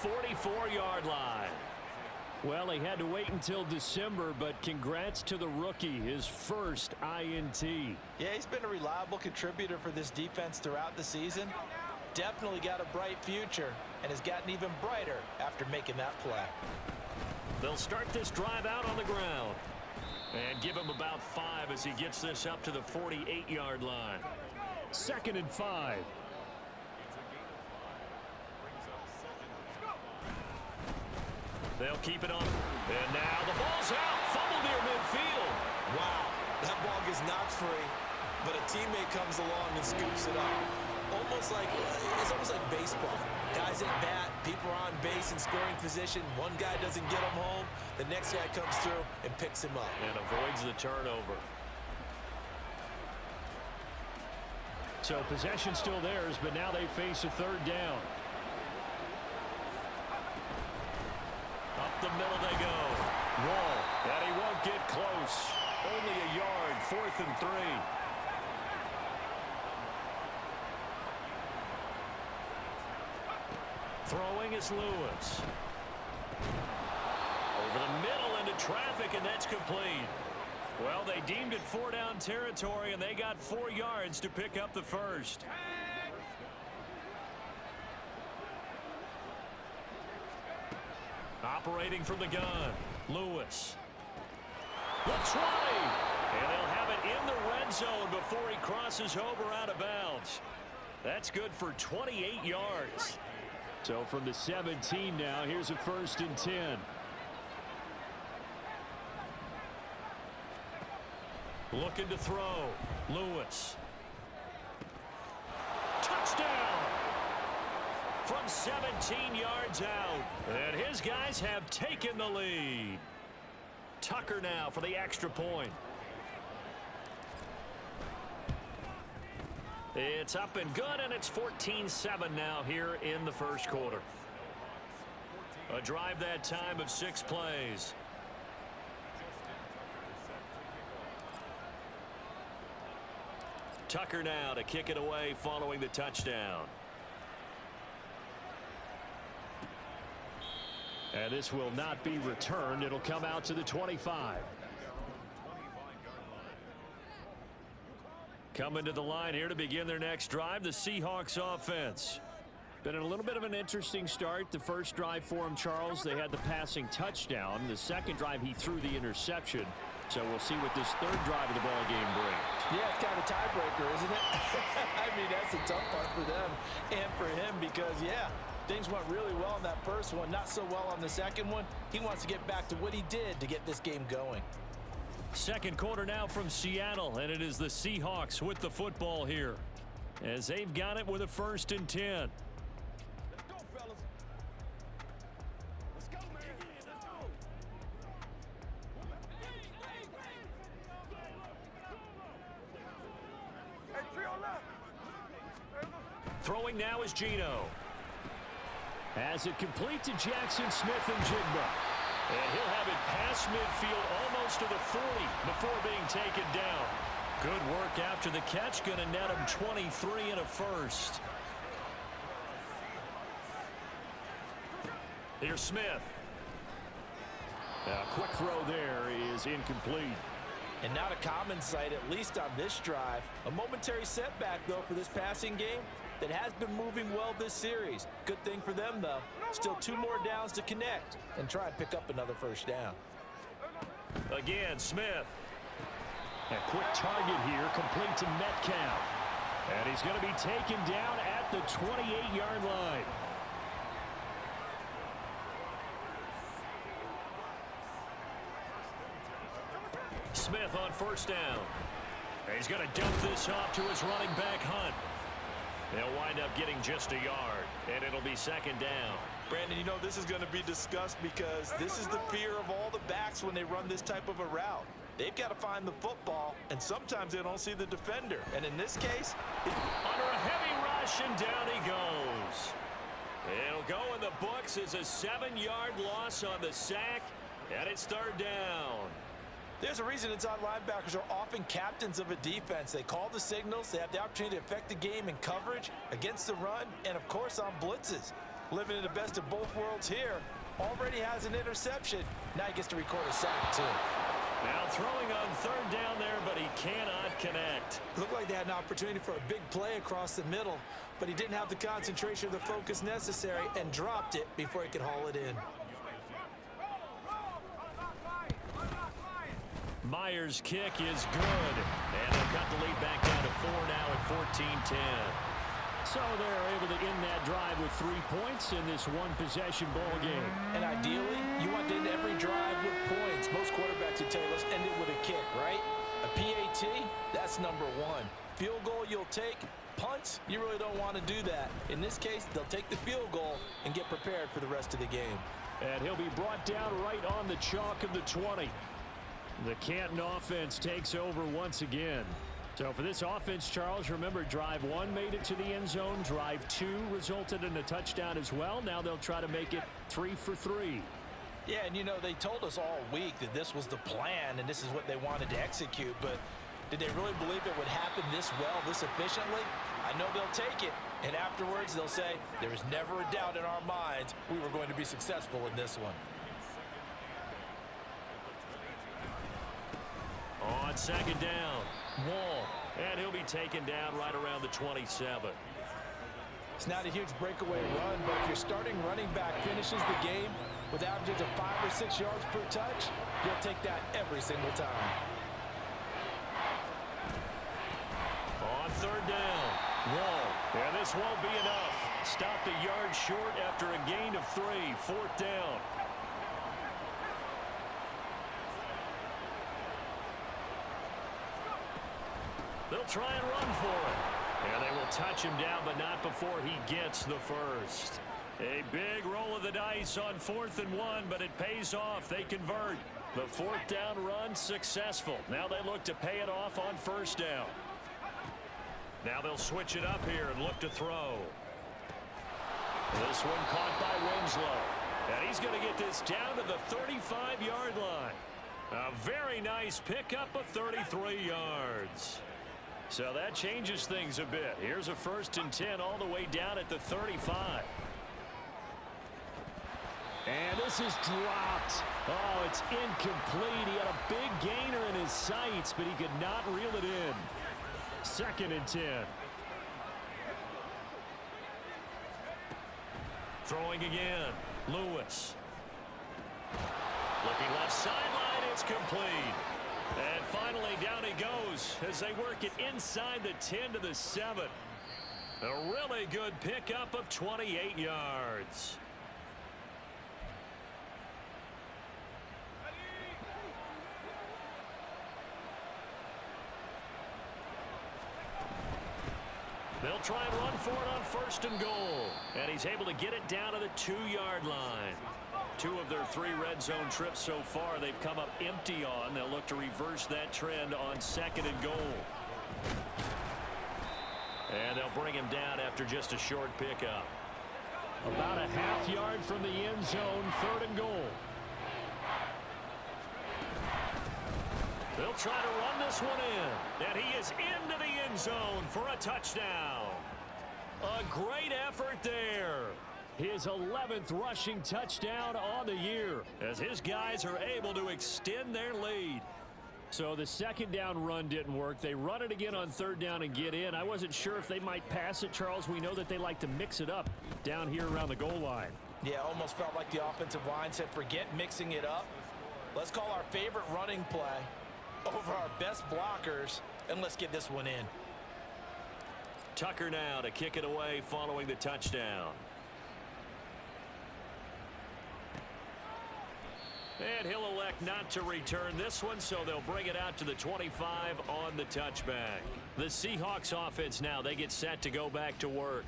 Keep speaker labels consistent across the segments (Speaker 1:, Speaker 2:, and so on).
Speaker 1: 44-yard line. Well, he had to wait until December, but congrats to the rookie, his first INT.
Speaker 2: Yeah, he's been a reliable contributor for this defense throughout the season. Definitely got a bright future and has gotten even brighter after making that play.
Speaker 1: They'll start this drive out on the ground. And give him about 5 as he gets this up to the 48-yard line. 2nd and 5. They'll keep it on. And now the ball's out. Fumble near midfield.
Speaker 2: Wow, that ball gets knocked free, but a teammate comes along and scoops it up. It's almost like baseball. Guys at bat, people are on base in scoring position. One guy doesn't get him home. The next guy comes through and picks him up.
Speaker 1: And avoids the turnover. So possession still theirs, but now they face a 3rd down. Up the middle they go. Wall, and he won't get close. Only a yard, 4th and 3. Throwing is Lewis. Over the middle into traffic, and that's complete. Well, they deemed it 4-down territory, and they got 4 yards to pick up the first. Operating from the gun, Lewis. Looks right. And they'll have it in the red zone before he crosses over out of bounds. That's good for 28 yards. So from the 17 now, here's a 1st and 10. Looking to throw. Lewis. Touchdown! From 17 yards out. And his guys have taken the lead. Tucker now for the extra point. It's up and good, and it's 14-7 now here in the first quarter. A drive that time of 6 plays. Tucker now to kick it away following the touchdown. And this will not be returned. It'll come out to the 25. Coming to the line here to begin their next drive, the Seahawks offense. Been a little bit of an interesting start. The first drive for him, Charles, they had the passing touchdown. The second drive, he threw the interception. So we'll see what this 3rd drive of the ball game brings.
Speaker 2: Yeah, it's kind of a tiebreaker, isn't it? I mean, that's a tough part for them and for him because, yeah, things went really well in that first one, not so well on the second one. He wants to get back to what he did to get this game going.
Speaker 1: Second quarter now from Seattle, and it is the Seahawks with the football here as they've got it with a 1st and 10.
Speaker 3: Let's go, fellas. Let's go, man. Let's go. Hey, trio left.
Speaker 1: Throwing now is Geno. As it complete to Jackson Smith and Jigba. And he'll have it past midfield almost to the 40 before being taken down. Good work after the catch. Going to net him 23 and a first. Here's Smith. A quick throw there is incomplete.
Speaker 2: And not a common sight, at least on this drive. A momentary setback, though, for this passing game that has been moving well this series. Good thing for them, though. Still 2 more downs to connect and try and pick up another 1st down.
Speaker 1: Again, Smith. A quick target here, complete to Metcalf. And he's going to be taken down at the 28-yard line. Smith on 1st down. He's going to dump this off to his running back, Hunt. They'll wind up getting just a yard, and it'll be 2nd down.
Speaker 2: Brandon, you know this is going to be discussed because this is the fear of all the backs when they run this type of a route. They've got to find the football, and sometimes they don't see the defender. And in this case,
Speaker 1: under a heavy rush, and down he goes. It'll go in the books as a 7-yard loss on the sack, and it's 3rd down.
Speaker 2: There's a reason inside linebackers are often captains of a defense. They call the signals. They have the opportunity to affect the game in coverage, against the run, and, of course, on blitzes. living in the best of both worlds here. Already has an interception. Now he gets to record a sack, too.
Speaker 1: Now throwing on third down there, but he cannot connect.
Speaker 2: Looked like they had an opportunity for a big play across the middle, but he didn't have the concentration or the focus necessary and dropped it before he could haul it in.
Speaker 1: Myers' kick is good. And they'll cut the lead back down to 4 now at 14-10. So they're able to end that drive with 3 points in this one-possession ball game.
Speaker 2: And ideally, you want to end every drive with points. Most quarterbacks would tell you, let's end it with a kick, right? A PAT, that's number 1. Field goal you'll take. Punts, you really don't want to do that. In this case, they'll take the field goal and get prepared for the rest of the game.
Speaker 1: And he'll be brought down right on the chalk of the 20. The Canton offense takes over once again. So for this offense, Charles, remember, drive 1 made it to the end zone. Drive 2 resulted in a touchdown as well. Now they'll try to make it 3 for 3.
Speaker 2: Yeah, and you know, they told us all week that this was the plan and this is what they wanted to execute, but did they really believe it would happen this well, this efficiently? I know they'll take it, and afterwards they'll say, there was never a doubt in our minds we were going to be successful in this one.
Speaker 1: On second down, Wall, and he'll be taken down right around the 27.
Speaker 2: It's not a huge breakaway run, but if your starting running back finishes the game with averages of 5 or 6 yards per touch, you'll take that every single time.
Speaker 1: On third down, Wall, and this won't be enough. Stopped a yard short after a gain of 3, 4th down. They'll try and run for it. And they will touch him down, but not before he gets the first. A big roll of the dice on 4th and 1, but it pays off. They convert. The 4th down run successful. Now they look to pay it off on 1st down. Now they'll switch it up here and look to throw. This one caught by Winslow. And he's going to get this down to the 35-yard line. A very nice pickup of 33 yards. So that changes things a bit. Here's a 1st and 10 all the way down at the 35. And this is dropped. Oh, it's incomplete. He had a big gainer in his sights, but he could not reel it in. 2nd and 10. Throwing again. Lewis. Looking left sideline. It's complete. And finally, down he goes as they work it inside the 10 to the 7. A really good pickup of 28 yards. They'll try and run for it on 1st and goal. And he's able to get it down to the 2-yard line. 2 of their 3 red zone trips so far they've come up empty on. They'll look to reverse that trend on 2nd and goal. And they'll bring him down after just a short pickup. About a half yard from the end zone, 3rd and goal. They'll try to run this one in. And he is into the end zone for a touchdown. A great effort there. His 11th rushing touchdown on the year as his guys are able to extend their lead. So the 2nd down run didn't work. They run it again on 3rd down and get in. I wasn't sure if they might pass it, Charles. We know that they like to mix it up down here around the goal line.
Speaker 2: Yeah, almost felt like the offensive line said, forget mixing it up. Let's call our favorite running play over our best blockers, and let's get this one in.
Speaker 1: Tucker now to kick it away following the touchdown. And he'll elect not to return this one, so they'll bring it out to the 25 on the touchback. The Seahawks offense now, they get set to go back to work.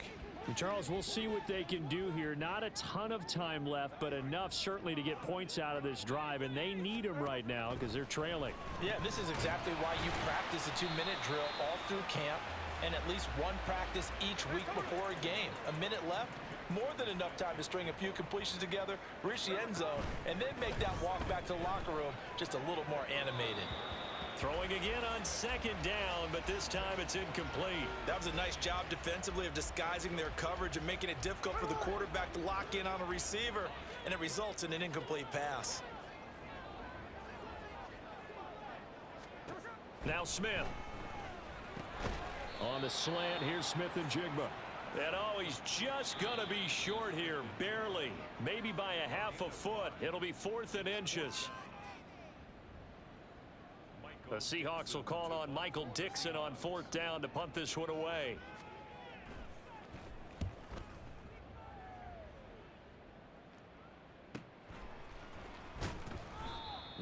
Speaker 1: And Charles, we'll see what they can do here. Not a ton of time left, but enough certainly to get points out of this drive, and they need them right now because they're trailing.
Speaker 2: Yeah, this is exactly why you practice a 2-minute drill all through camp and at least one practice each week before a game. A minute left, more than enough time to string a few completions together, reach the end zone, and then make that walk back to the locker room just a little more animated.
Speaker 1: Throwing again on second down, but this time it's incomplete.
Speaker 2: That was a nice job defensively of disguising their coverage and making it difficult for the quarterback to lock in on a receiver, and it results in an incomplete pass.
Speaker 1: Now Smith. On the slant, here's Smith and Jigba. And oh, he's just going to be short here, barely. Maybe by a half a foot. It'll be 4th and inches. The Seahawks will call on Michael Dixon on 4th down to punt this one away.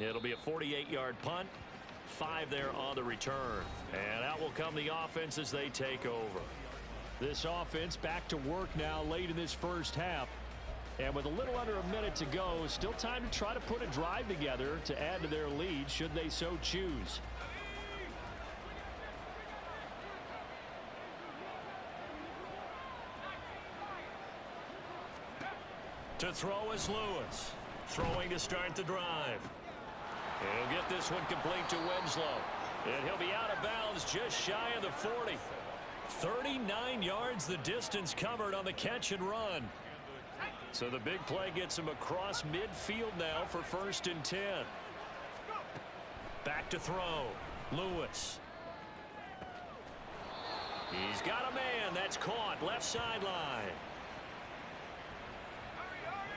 Speaker 1: It'll be a 48-yard punt. 5 there on the return. And out will come the offense as they take over. This offense back to work now late in this first half. And with a little under a minute to go, still time to try to put a drive together to add to their lead should they so choose. To throw is Lewis. Throwing to start the drive. He'll get this one complete to Winslow. And he'll be out of bounds just shy of the 40. 39 yards the distance covered on the catch and run. So the big play gets him across midfield now for 1st and 10. Back to throw. Lewis. He's got a man. That's caught. Left sideline.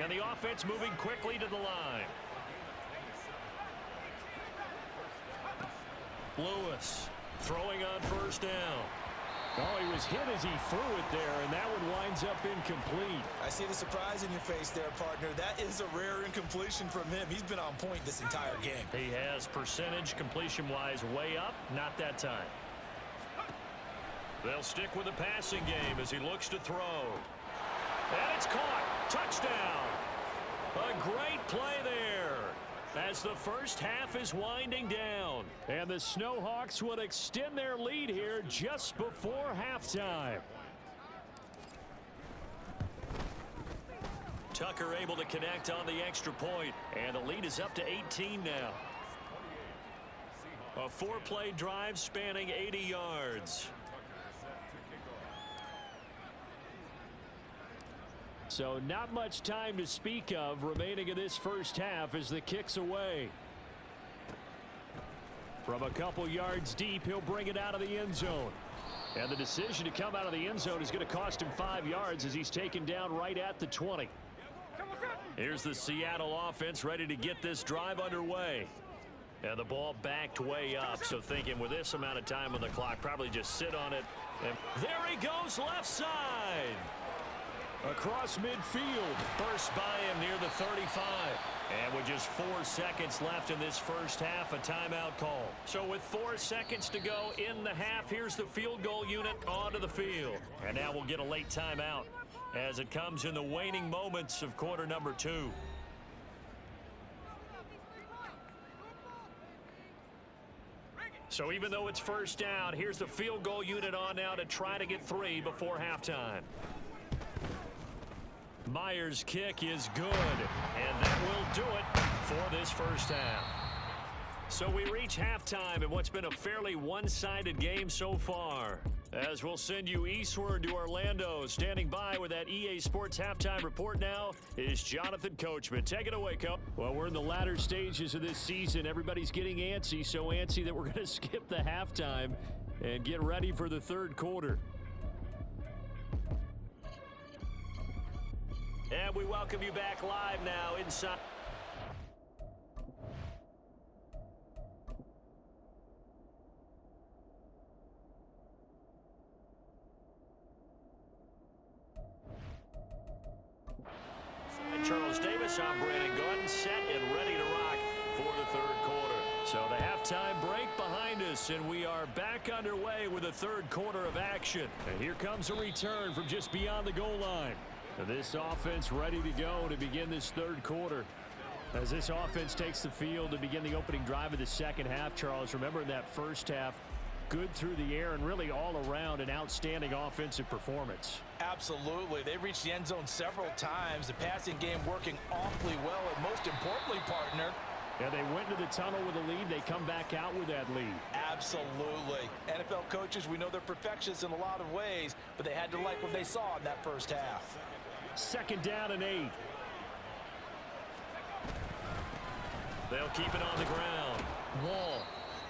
Speaker 1: And the offense moving quickly to the line. Lewis throwing on 1st down. Oh, he was hit as he threw it there, and that one winds up incomplete.
Speaker 2: I see the surprise in your face there, partner. That is a rare incompletion from him. He's been on point this entire game.
Speaker 1: He has percentage completion-wise way up, not that time. They'll stick with the passing game as he looks to throw. And it's caught. Touchdown. A great play there as the first half is winding down. And the Snowhawks will extend their lead here just before halftime. Tucker able to connect on the extra point, and the lead is up to 18 now. A 4-play drive spanning 80 yards. So not much time to speak of remaining in this first half as the kick's away. From a couple yards deep, he'll bring it out of the end zone. And the decision to come out of the end zone is going to cost him 5 yards as he's taken down right at the 20. Here's the Seattle offense ready to get this drive underway. And the ball backed way up, so thinking with this amount of time on the clock, probably just sit on it. And there he goes, left side. Across midfield, burst by him near the 35. And with just 4 seconds left in this first half, a timeout call. So with 4 seconds to go in the half, here's the field goal unit onto the field. And now we'll get a late timeout as it comes in the waning moments of quarter number 2. So even though it's first down, here's the field goal unit on now to try to get 3 before halftime. Myers' kick is good, and that will do it for this first half. So we reach halftime in what's been a fairly one-sided game so far. As we'll send you eastward to Orlando. Standing by with that EA Sports halftime report now is Jonathan Coachman. Take it away, Coach. Well, we're in the latter stages of this season. Everybody's getting antsy, so antsy that we're going to skip the halftime and get ready for the third quarter. And we welcome you back live now inside. Charles Davis, I'm Brandon Gordon, set and ready to rock for the third quarter. So the halftime break behind us, and we are back underway with the third quarter of action. And here comes a return from just beyond the goal line. And this offense ready to go to begin this third quarter. As this offense takes the field to begin the opening drive of the second half, Charles, remember in that first half, good through the air and really all around an outstanding offensive performance.
Speaker 2: Absolutely. They reached the end zone several times. The passing game working awfully well. And most importantly, partner,
Speaker 1: And they went to the tunnel with a lead. They come back out with that lead.
Speaker 2: Absolutely. NFL coaches, we know they're perfectionists in a lot of ways, but they had to like what they saw in that first half.
Speaker 1: 2nd down and 8. They'll keep it on the ground. Wall.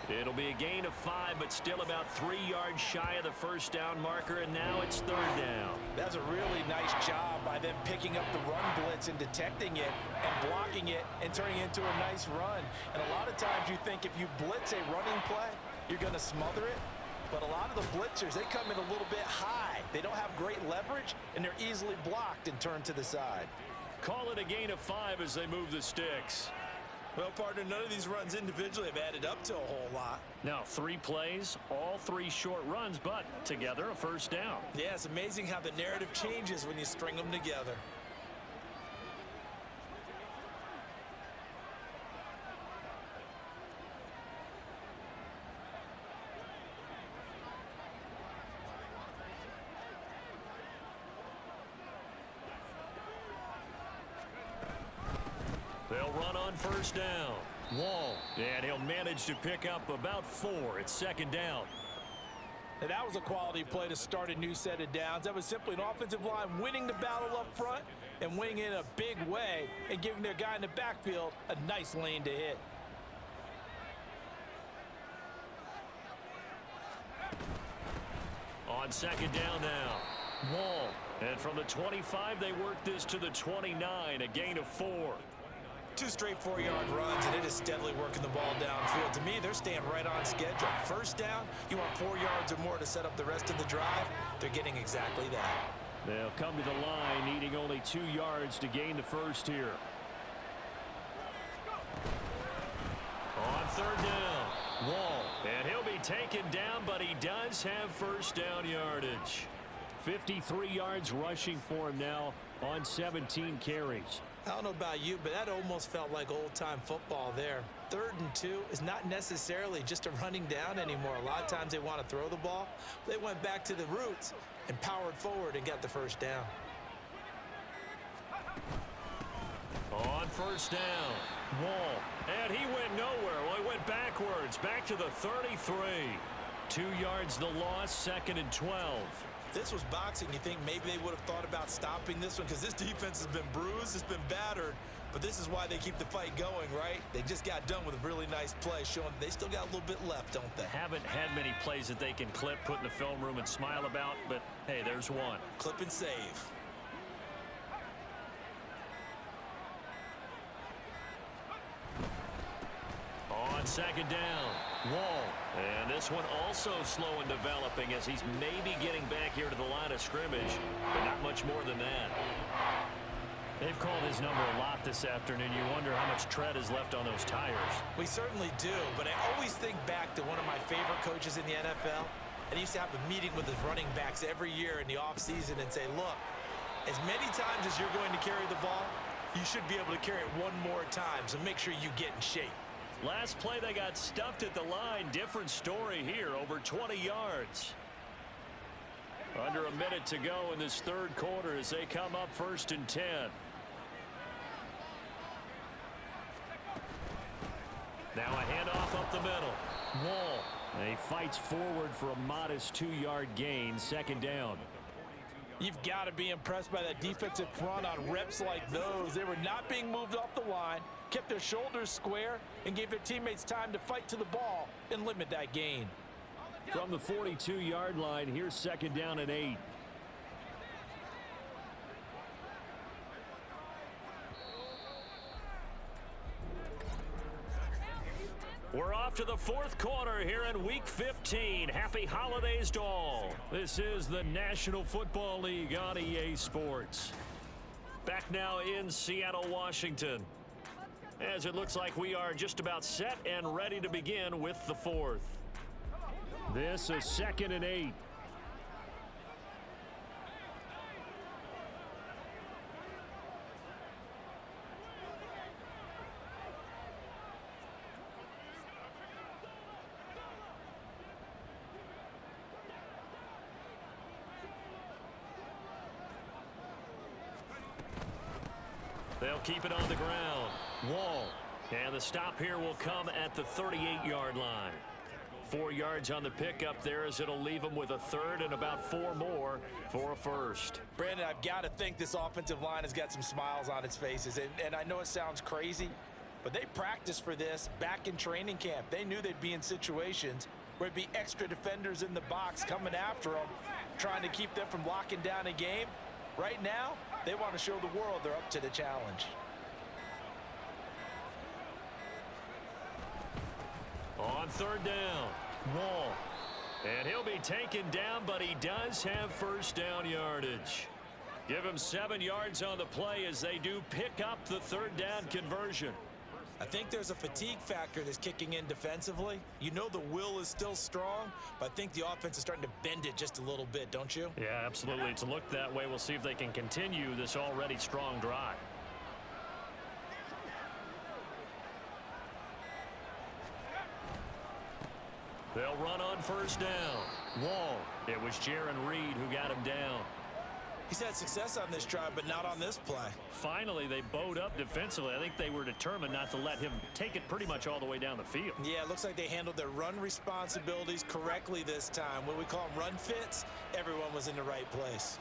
Speaker 1: It'll be a gain of 5, but still about 3 yards shy of the first down marker, and now it's 3rd down.
Speaker 2: That's a really nice job by them picking up the run blitz and detecting it and blocking it and turning it into a nice run. And a lot of times you think if you blitz a running play, you're going to smother it. But a lot of the blitzers, they come in a little bit high. They don't have great leverage, and they're easily blocked and turned to the side.
Speaker 1: Call it a gain of 5 as they move the sticks.
Speaker 2: Well, partner, none of these runs individually have added up to a whole lot.
Speaker 1: Now 3 plays, all 3 short runs, but together a first down.
Speaker 2: Yeah, it's amazing how the narrative changes when you string them together.
Speaker 1: They'll run on first down. Wall. And he'll manage to pick up about 4. It's 2nd down.
Speaker 2: And that was a quality play to start a new set of downs. That was simply an offensive line winning the battle up front and winning in a big way and giving their guy in the backfield a nice lane to hit.
Speaker 1: On 2nd down now. Wall. And from the 25, they work this to the 29, a gain of 4.
Speaker 2: 2 straight 4-yard runs, and it is steadily working the ball downfield. To me, they're staying right on schedule. First down, you want 4 yards or more to set up the rest of the drive. They're getting exactly that.
Speaker 1: They'll come to the line, needing only 2 yards to gain the first here. On 3rd down, Wall. And he'll be taken down, but he does have first down yardage. 53 yards rushing for him now on 17 carries.
Speaker 2: I don't know about you, but that almost felt like old-time football there. 3rd and 2 is not necessarily just a running down anymore. A lot of times they want to throw the ball. They went back to the roots and powered forward and got the first down.
Speaker 1: On first down, Wall. And he went nowhere. Well, he went backwards, back to the 33. 2 yards the loss, 2nd and 12.
Speaker 2: If this was boxing, you think maybe they would have thought about stopping this one because this defense has been bruised, it's been battered, but this is why they keep the fight going, right? They just got done with a really nice play showing they still got a little bit left, don't they?
Speaker 1: Haven't had many plays that they can clip, put in the film room and smile about, but hey, there's one.
Speaker 2: Clip and save.
Speaker 1: On 2nd down, Wall. And this one also slow in developing as he's maybe getting back here to the line of scrimmage, but not much more than that. They've called his number a lot this afternoon. You wonder how much tread is left on those tires.
Speaker 2: We certainly do, but I always think back to one of my favorite coaches in the NFL, and he used to have a meeting with his running backs every year in the offseason and say, look, as many times as you're going to carry the ball, you should be able to carry it one more time, so make sure you get in shape.
Speaker 1: Last play, they got stuffed at the line. Different story here, over 20 yards. Under a minute to go in this 3rd quarter as they come up 1st and 10. Now a handoff up the middle. Wall. And he fights forward for a modest 2-yard gain, 2nd down.
Speaker 2: You've got to be impressed by that defensive front on reps like those. They were not being moved off the line, kept their shoulders square, and gave their teammates time to fight to the ball and limit that gain.
Speaker 1: From the 42-yard line, here's 2nd down and 8. We're off to the 4th quarter here in Week 15. Happy holidays to all. This is the National Football League on EA Sports. Back now in Seattle, Washington, as it looks like we are just about set and ready to begin with the 4th. This is 2nd and 8. They'll keep it on the ground. Wall. And the stop here will come at the 38-yard line. 4 yards on the pickup there as it'll leave them with a third and about 4 more for a first.
Speaker 2: Brandon, I've got to think this offensive line has got some smiles on its faces. And I know it sounds crazy, but they practiced for this back in training camp. They knew they'd be in situations where it'd be extra defenders in the box coming after them, trying to keep them from locking down a game. Right now, they want to show the world they're up to the challenge.
Speaker 1: On third down, Wall. And he'll be taken down, but he does have first down yardage. Give him 7 yards on the play as they do pick up the third down conversion.
Speaker 2: I think there's a fatigue factor that's kicking in defensively. You know the will is still strong, but I think the offense is starting to bend it just a little bit, don't you?
Speaker 1: Yeah, absolutely. It's looked that way. We'll see if they can continue this already strong drive. They'll run on first down. Wall. It was Jaron Reed who got him down.
Speaker 2: He's had success on this drive, but not on this play.
Speaker 1: Finally, they bowed up defensively. I think they were determined not to let him take it pretty much all the way down the field.
Speaker 2: Yeah, it looks like they handled their run responsibilities correctly this time. What we call them run fits, everyone was in the right place.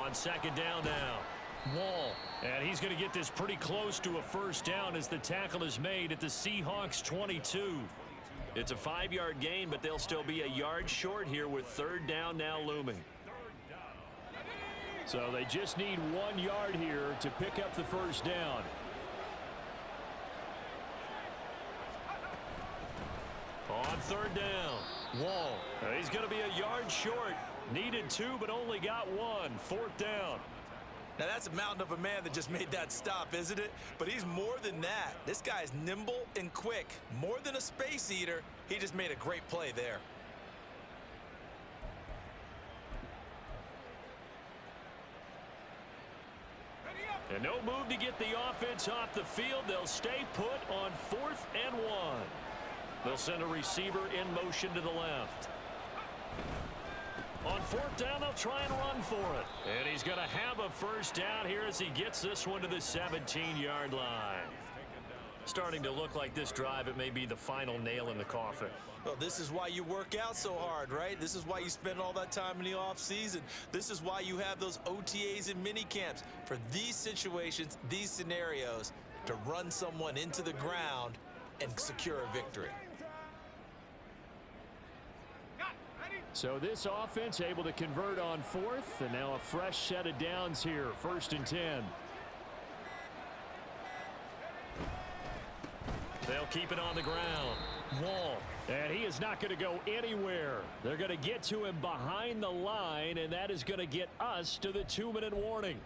Speaker 1: On second down now. Wall. And he's going to get this pretty close to a first down as the tackle is made at the Seahawks 22. It's a 5-yard gain, but they'll still be a yard short here with third down now looming. So they just need 1 yard here to pick up the first down. On third down, Wall. He's going to be a yard short. Needed 2, but only got 1. Fourth down.
Speaker 2: Now, that's a mountain of a man that just made that stop, isn't it? But he's more than that. This guy's nimble and quick. More than a space eater, he just made a great play there.
Speaker 1: And no move to get the offense off the field. They'll stay put on 4th and 1. They'll send a receiver in motion to the left. On 4th down, they'll try and run for it. And he's going to have a first down here as he gets this one to the 17-yard line. Starting to look like this drive, it may be the final nail in the coffin.
Speaker 2: Well, this is why you work out so hard, right? This is why you spend all that time in the offseason. This is why you have those OTAs and mini camps. For these situations, these scenarios, to run someone into the ground and secure a victory.
Speaker 1: So this offense able to convert on 4th, and now a fresh set of downs here, 1st and 10. They'll keep it on the ground. Wall. And he is not going to go anywhere. They're going to get to him behind the line, and that is going to get us to the 2-minute warning.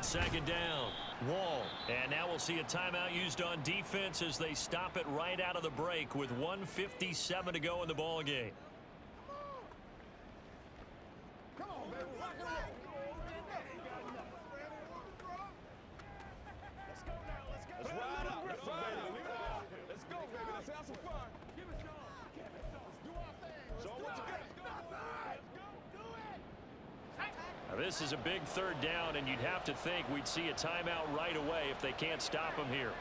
Speaker 1: Second down, Wall. And now we'll see a timeout used on defense as they stop it right out of the break with 1:57 to go in the ball game.
Speaker 3: Come on, baby. Rock and roll. Let's go now. Let's ride out. Let's ride out. Let's go, baby. Let's have some fun. Give it some. Let's do our thing. Show what you got.
Speaker 1: Now this is a big third down, and you'd have to think we'd see a timeout right away if they can't stop him here.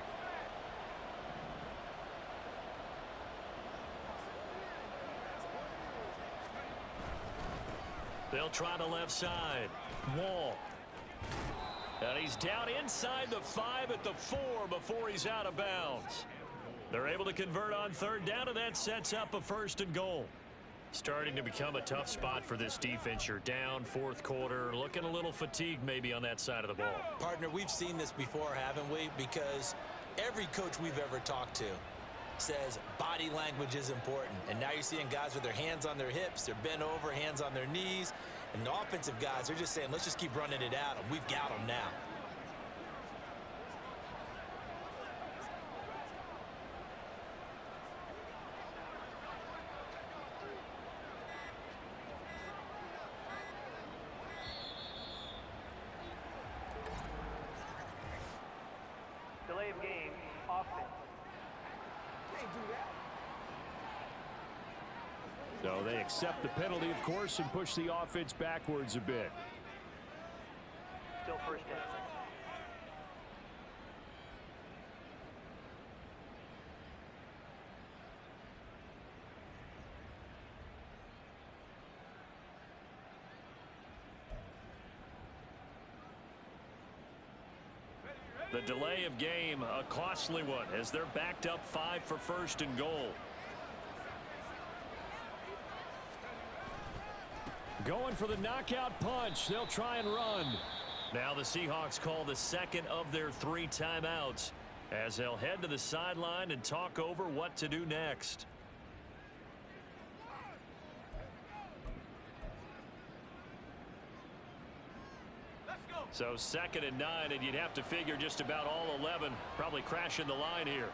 Speaker 1: They'll try the left side. Wall. And he's down inside the 5 at the 4 before he's out of bounds. They're able to convert on third down, and that sets up a 1st and goal. Starting to become a tough spot for this defense. You're down 4th quarter, looking a little fatigued maybe on that side of the ball.
Speaker 2: Partner, we've seen this before, haven't we? Because every coach we've ever talked to says body language is important. And now you're seeing guys with their hands on their hips, they're bent over, hands on their knees. And the offensive guys are just saying, let's just keep running it at them. We've got them now.
Speaker 1: So they accept the penalty, of course, and push the offense backwards a bit.
Speaker 4: Still first down.
Speaker 1: The delay of game, a costly one, as they're backed up 5 for first and goal. Going for the knockout punch. They'll try and run. Now the Seahawks call the second of their 3 timeouts as they'll head to the sideline and talk over what to do next. So 2nd and 9, and you'd have to figure just about all 11 probably crashing the line here.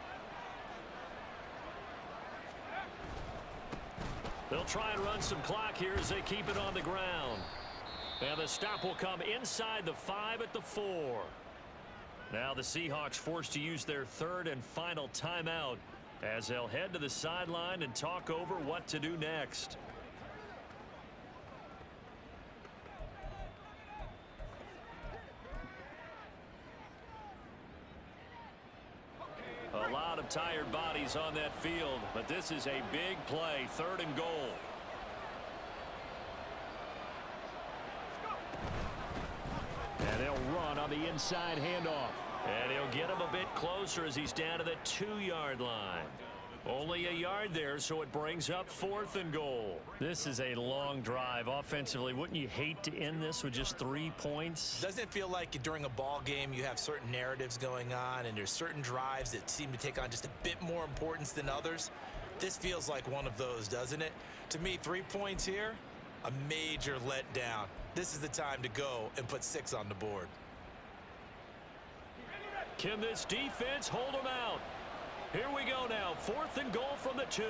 Speaker 1: They'll try and run some clock here as they keep it on the ground. And the stop will come inside the 5 at the 4. Now the Seahawks forced to use their 3rd and final timeout as they'll head to the sideline and talk over what to do next. A lot of tired bodies on that field, but this is a big play, 3rd and goal. And they'll run on the inside handoff. And he'll get him a bit closer as he's down to the 2-yard line. Only a yard there, so it brings up 4th and goal. This is a long drive offensively. Wouldn't you hate to end this with just 3 points?
Speaker 2: Doesn't it feel like during a ball game you have certain narratives going on and there's certain drives that seem to take on just a bit more importance than others? This feels like one of those, doesn't it? To me, 3 points here, a major letdown. This is the time to go and put 6 on the board.
Speaker 1: Can this defense hold them out? Here we go now, 4th and goal from the 2.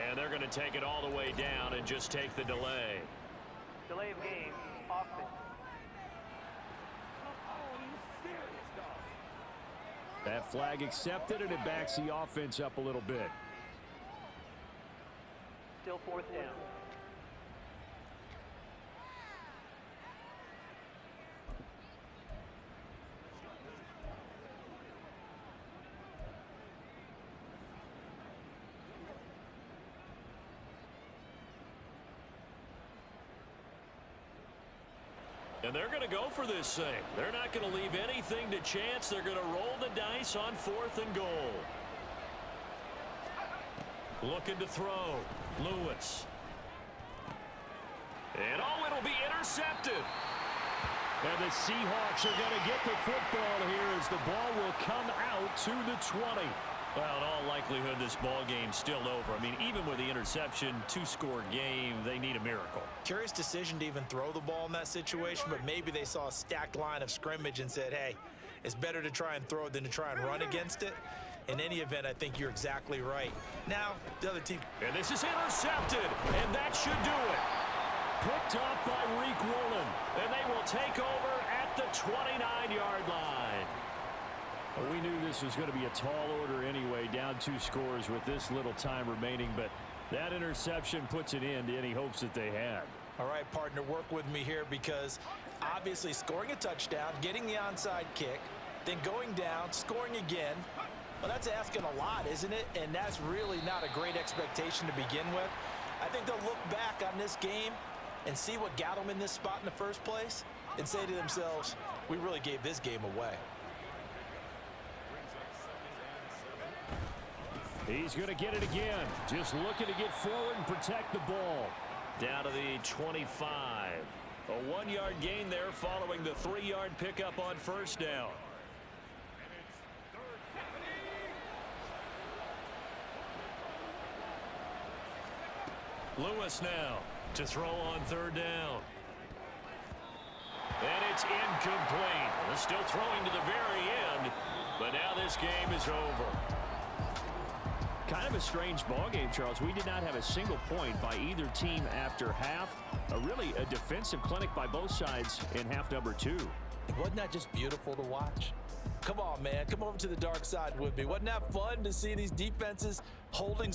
Speaker 1: And they're going to take it all the way down and just take the delay.
Speaker 4: Delay of game, offense.
Speaker 1: That flag accepted, and it backs the offense up a little bit.
Speaker 4: Still 4th down.
Speaker 1: And they're going to go for this thing. They're not going to leave anything to chance. They're going to roll the dice on 4th and goal. Looking to throw. Lewis. And oh, it'll be intercepted. And the Seahawks are going to get the football here as the ball will come out to the 20. Well, in all likelihood, this ball game's still over. I mean, even with the interception, 2-score game, they need a miracle.
Speaker 2: Curious decision to even throw the ball in that situation, but maybe they saw a stacked line of scrimmage and said, hey, it's better to try and throw it than to try and run against it. In any event, I think you're exactly right. Now, the other team.
Speaker 1: And this is intercepted, and that should do it. Picked up by Reek Woolen, and they will take over at the 29-yard line. Well, we knew this was going to be a tall order anyway, down 2 scores with this little time remaining, but that interception puts an end to any hopes that they had.
Speaker 2: All right, partner, work with me here because obviously scoring a touchdown, getting the onside kick, then going down, scoring again, well, that's asking a lot, isn't it? And that's really not a great expectation to begin with. I think they'll look back on this game and see what got them in this spot in the first place and say to themselves, we really gave this game away.
Speaker 1: He's going to get it again. Just looking to get forward and protect the ball. Down to the 25. A 1-yard gain there following the 3-yard pickup on 1st down. Lewis now to throw on 3rd down. And it's incomplete. They're still throwing to the very end, but now this game is over. Kind of a strange ball game, Charles. We did not have a single point by either team after half. Really a defensive clinic by both sides in half number 2.
Speaker 2: Wasn't that just beautiful to watch? Come on, man. Come over to the dark side with me. Wasn't that fun to see these defenses holding